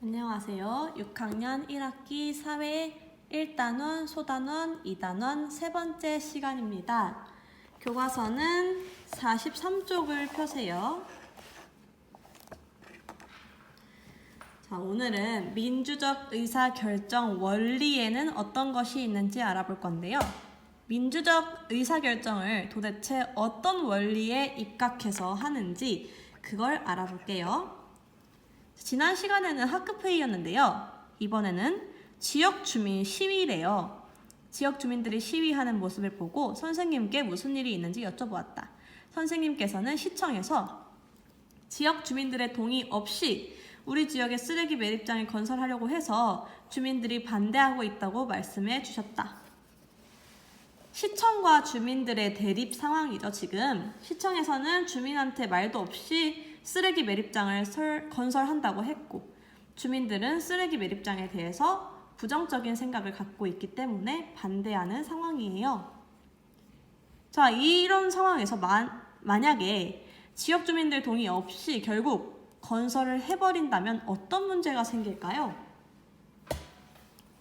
안녕하세요. 6학년 1학기 사회 1단원, 소단원, 2단원 세 번째 시간입니다. 교과서는 43쪽을 펴세요. 자, 오늘은 민주적 의사결정 원리에는 어떤 것이 있는지 알아볼 건데요. 민주적 의사결정을 도대체 어떤 원리에 입각해서 하는지 그걸 알아볼게요. 지난 시간에는 학급회의였는데요. 이번에는 지역주민 시위래요. 지역주민들이 시위하는 모습을 보고 선생님께 무슨 일이 있는지 여쭤보았다. 선생님께서는 시청에서 지역주민들의 동의 없이 우리 지역에 쓰레기 매립장을 건설하려고 해서 주민들이 반대하고 있다고 말씀해 주셨다. 시청과 주민들의 대립 상황이죠. 지금 시청에서는 주민한테 말도 없이 쓰레기 매립장을 건설한다고 했고, 주민들은 쓰레기 매립장에 대해서 부정적인 생각을 갖고 있기 때문에 반대하는 상황이에요. 자, 이런 상황에서 만약에 지역 주민들 동의 없이 결국 건설을 해버린다면 어떤 문제가 생길까요?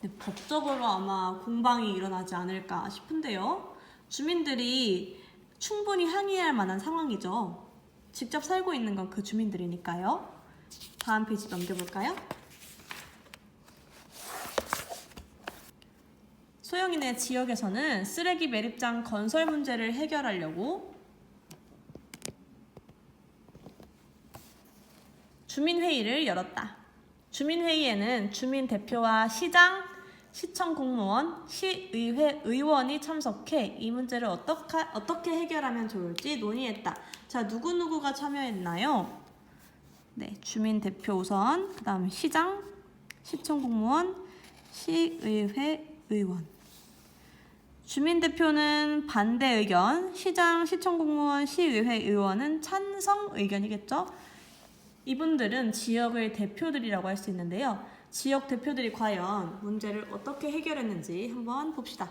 네, 법적으로 아마 공방이 일어나지 않을까 싶은데요. 주민들이 충분히 항의할 만한 상황이죠. 직접 살고 있는 건 그 주민들이니까요. 다음 페이지 넘겨볼까요? 소영이네 지역에서는 쓰레기 매립장 건설 문제를 해결하려고 주민회의를 열었다. 주민회의에는 주민 대표와 시장, 시청 공무원, 시의회 의원이 참석해 이 문제를 어떻게 해결하면 좋을지 논의했다. 자, 누구누구가 참여했나요? 네, 주민 대표 우선, 그 다음 시장, 시청 공무원, 시의회 의원. 주민 대표는 반대 의견, 시장, 시청 공무원, 시의회 의원은 찬성 의견이겠죠? 이분들은 지역의 대표들이라고 할 수 있는데요. 지역 대표들이 과연 문제를 어떻게 해결했는지 한번 봅시다.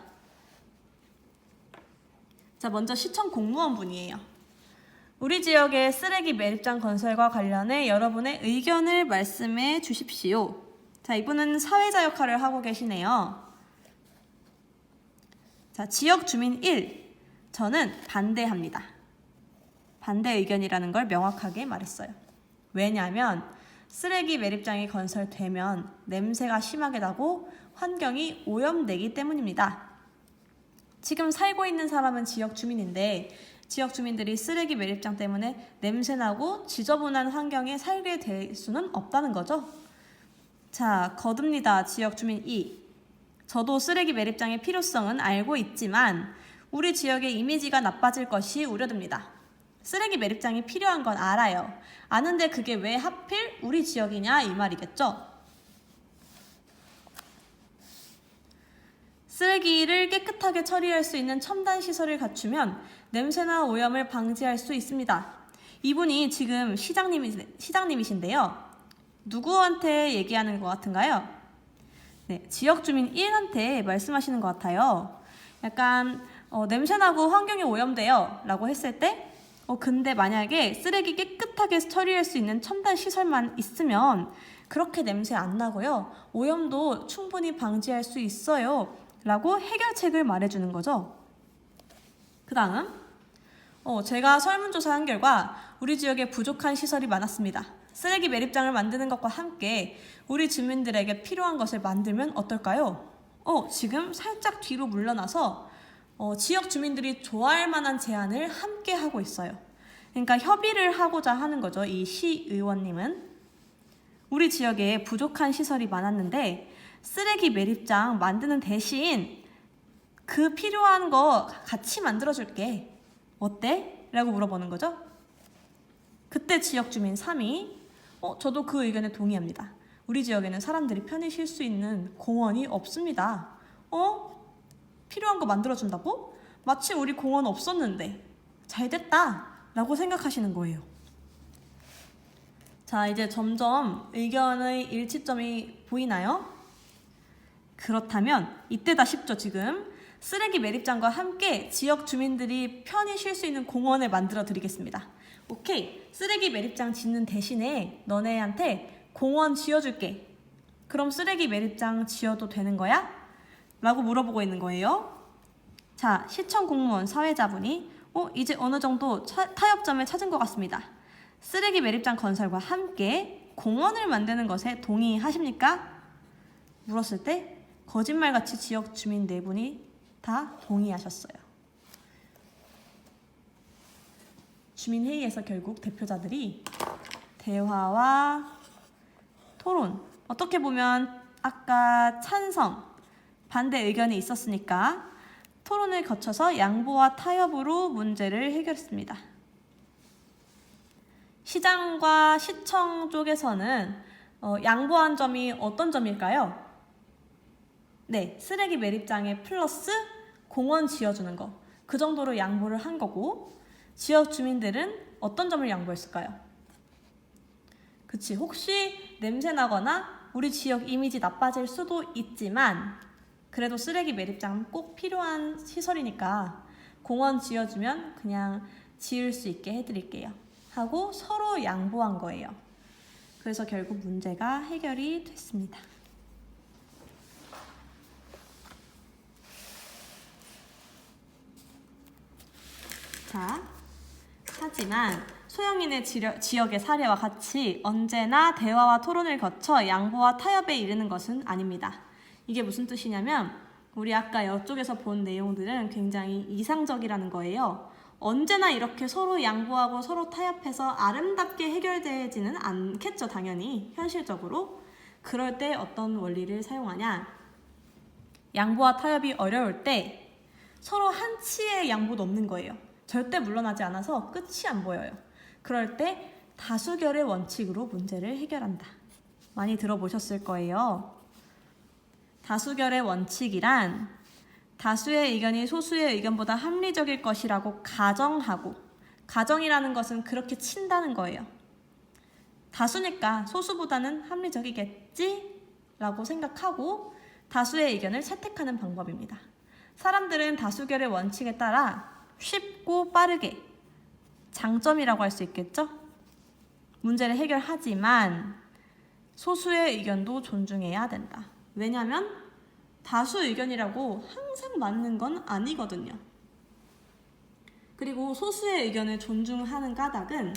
자, 먼저 시청 공무원분이에요. 우리 지역의 쓰레기 매립장 건설과 관련해 여러분의 의견을 말씀해 주십시오. 자, 이분은 사회자 역할을 하고 계시네요. 자, 지역 주민 1. 저는 반대합니다. 반대 의견이라는 걸 명확하게 말했어요. 왜냐하면 쓰레기 매립장이 건설되면 냄새가 심하게 나고 환경이 오염되기 때문입니다. 지금 살고 있는 사람은 지역 주민인데 지역 주민들이 쓰레기 매립장 때문에 냄새나고 지저분한 환경에 살게 될 수는 없다는 거죠. 자, 거듭니다. 지역 주민 2. 저도 쓰레기 매립장의 필요성은 알고 있지만 우리 지역의 이미지가 나빠질 것이 우려됩니다. 쓰레기 매립장이 필요한 건 알아요. 아는데 그게 왜 하필 우리 지역이냐 이 말이겠죠. 쓰레기를 깨끗하게 처리할 수 있는 첨단 시설을 갖추면 냄새나 오염을 방지할 수 있습니다. 이분이 지금 시장님이신데요. 누구한테 얘기하는 것 같은가요? 네, 지역 주민 1한테 말씀하시는 것 같아요. 약간 냄새나고 환경이 오염돼요 라고 했을 때 근데 만약에 쓰레기 깨끗하게 처리할 수 있는 첨단 시설만 있으면 그렇게 냄새 안 나고요. 오염도 충분히 방지할 수 있어요. 라고 해결책을 말해주는 거죠. 그 다음, 제가 설문조사한 결과 우리 지역에 부족한 시설이 많았습니다. 쓰레기 매립장을 만드는 것과 함께 우리 주민들에게 필요한 것을 만들면 어떨까요? 지금 살짝 뒤로 물러나서 지역 주민들이 좋아할 만한 제안을 함께 하고 있어요. 그러니까 협의를 하고자 하는 거죠. 이 시의원님은. 우리 지역에 부족한 시설이 많았는데 쓰레기 매립장 만드는 대신 그 필요한 거 같이 만들어줄게. 어때? 라고 물어보는 거죠. 그때 지역 주민 3이 저도 그 의견에 동의합니다. 우리 지역에는 사람들이 편히 쉴 수 있는 공원이 없습니다. 필요한 거 만들어준다고? 마치 우리 공원 없었는데 잘 됐다 라고 생각하시는 거예요. 자, 이제 점점 의견의 일치점이 보이나요? 그렇다면 이때다 싶죠. 지금 쓰레기 매립장과 함께 지역 주민들이 편히 쉴 수 있는 공원을 만들어 드리겠습니다. 오케이, 쓰레기 매립장 짓는 대신에 너네한테 공원 지어줄게 그럼 쓰레기 매립장 지어도 되는 거야? 라고 물어보고 있는 거예요. 자, 시청 공무원 사회자분이 이제 어느 정도 타협점을 찾은 것 같습니다. 쓰레기 매립장 건설과 함께 공원을 만드는 것에 동의하십니까? 물었을 때 거짓말같이 지역 주민 4분이 다 동의하셨어요. 주민회의에서 결국 대표자들이 대화와 토론, 어떻게 보면 아까 찬성, 반대 의견이 있었으니까 토론을 거쳐서 양보와 타협으로 문제를 해결했습니다. 시장과 시청 쪽에서는 양보한 점이 어떤 점일까요? 네, 쓰레기 매립장에 플러스 공원 지어주는 거. 그 정도로 양보를 한 거고, 지역 주민들은 어떤 점을 양보했을까요? 그치, 혹시 냄새 나거나 우리 지역 이미지 나빠질 수도 있지만 그래도 쓰레기 매립장 꼭 필요한 시설이니까 공원 지어주면 그냥 지을 수 있게 해드릴게요 하고 서로 양보한 거예요. 그래서 결국 문제가 해결이 됐습니다. 자, 하지만 소영이네 지역의 사례와 같이 언제나 대화와 토론을 거쳐 양보와 타협에 이르는 것은 아닙니다. 이게 무슨 뜻이냐면 우리 아까 이쪽에서 본 내용들은 굉장히 이상적이라는 거예요. 언제나 이렇게 서로 양보하고 서로 타협해서 아름답게 해결되지는 않겠죠, 당연히. 현실적으로. 그럴 때 어떤 원리를 사용하냐? 양보와 타협이 어려울 때 서로 한치의 양보도 없는 거예요. 절대 물러나지 않아서 끝이 안 보여요. 그럴 때 다수결의 원칙으로 문제를 해결한다. 많이 들어보셨을 거예요. 다수결의 원칙이란 다수의 의견이 소수의 의견보다 합리적일 것이라고 가정하고, 가정이라는 것은 그렇게 친다는 거예요. 다수니까 소수보다는 합리적이겠지? 라고 생각하고 다수의 의견을 채택하는 방법입니다. 사람들은 다수결의 원칙에 따라 쉽고 빠르게, 장점이라고 할 수 있겠죠? 문제를 해결하지만 소수의 의견도 존중해야 된다. 왜냐하면 다수 의견이라고 항상 맞는 건 아니거든요. 그리고 소수의 의견을 존중하는 까닭은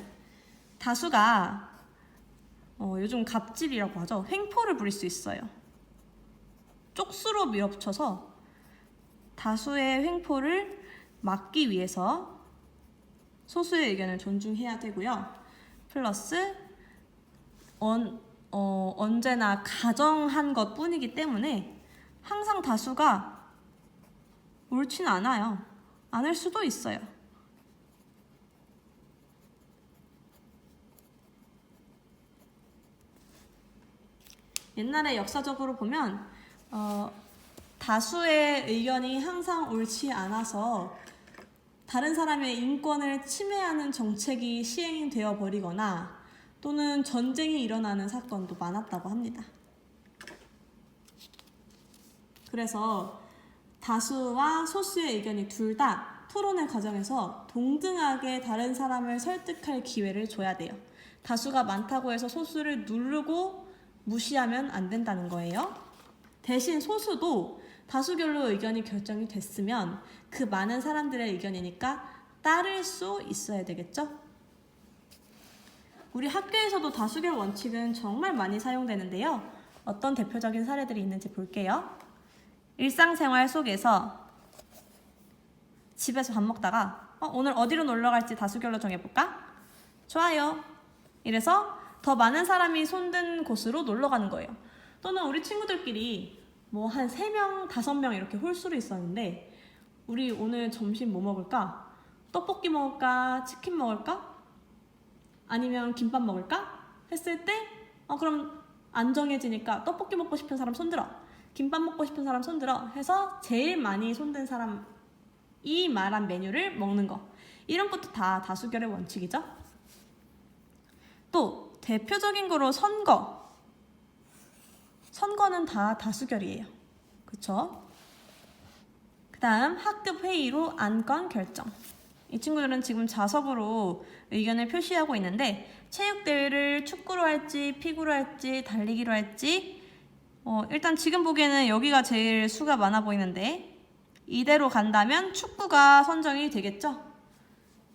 다수가 요즘 갑질이라고 하죠. 횡포를 부릴 수 있어요. 쪽수로 밀어붙여서 다수의 횡포를 막기 위해서 소수의 의견을 존중해야 되고요. 플러스 언제나 가정한 것 뿐이기 때문에 항상 다수가 옳지는 않아요. 않을 수도 있어요. 옛날에 역사적으로 보면 다수의 의견이 항상 옳지 않아서 다른 사람의 인권을 침해하는 정책이 시행되어 버리거나 또는 전쟁이 일어나는 사건도 많았다고 합니다. 그래서 다수와 소수의 의견이 둘 다 토론의 과정에서 동등하게 다른 사람을 설득할 기회를 줘야 돼요. 다수가 많다고 해서 소수를 누르고 무시하면 안 된다는 거예요. 대신 소수도 다수결로 의견이 결정이 됐으면 그 많은 사람들의 의견이니까 따를 수 있어야 되겠죠? 우리 학교에서도 다수결 원칙은 정말 많이 사용되는데요. 어떤 대표적인 사례들이 있는지 볼게요. 일상생활 속에서 집에서 밥 먹다가 오늘 어디로 놀러 갈지 다수결로 정해볼까? 좋아요. 이래서 더 많은 사람이 손든 곳으로 놀러 가는 거예요. 또는 우리 친구들끼리 뭐 한 3명, 5명 이렇게 홀수로 있었는데 우리 오늘 점심 뭐 먹을까? 떡볶이 먹을까? 치킨 먹을까? 아니면 김밥 먹을까? 했을 때 그럼 안 정해지니까 떡볶이 먹고 싶은 사람 손들어, 김밥 먹고 싶은 사람 손들어 해서 제일 많이 손든 사람이 말한 메뉴를 먹는 거. 이런 것도 다 다수결의 원칙이죠. 또 대표적인 거로 선거는 다 다수결이에요. 그쵸? 그 다음 학급 회의로 안건 결정. 이 친구들은 지금 자석으로 의견을 표시하고 있는데 체육대회를 축구로 할지 피구로 할지 달리기로 할지 일단 지금 보기에는 여기가 제일 수가 많아 보이는데 이대로 간다면 축구가 선정이 되겠죠?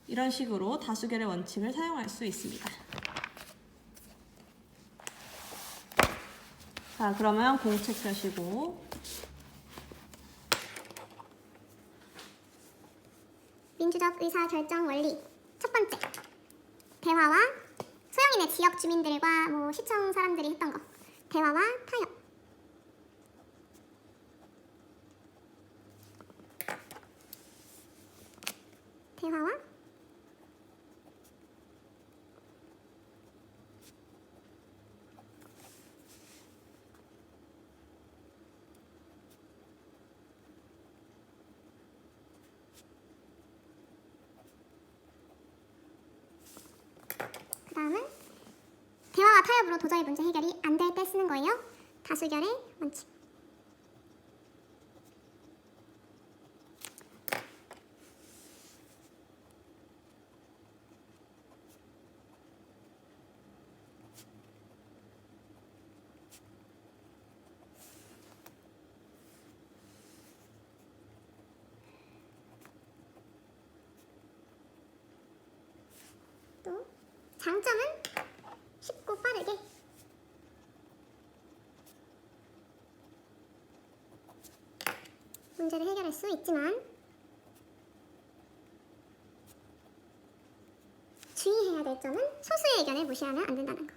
이런 식으로 다수결의 원칙을 사용할 수 있습니다. 자, 그러면 공책 펴시고 민주적 의사결정 원리 첫 번째, 대화와 소영이네 지역 주민들과 뭐 시청 사람들이 했던 거, 대화와 타협. 대화와 그 다음은 대화와 타협으로 도저히 문제 해결이 안 될 때 쓰는 거예요. 다수결의 원칙. 또 장점은 쉽고 빠르게 문제를 해결할 수 있지만 주의해야 될 점은 소수의 의견을 무시하면 안 된다는 거.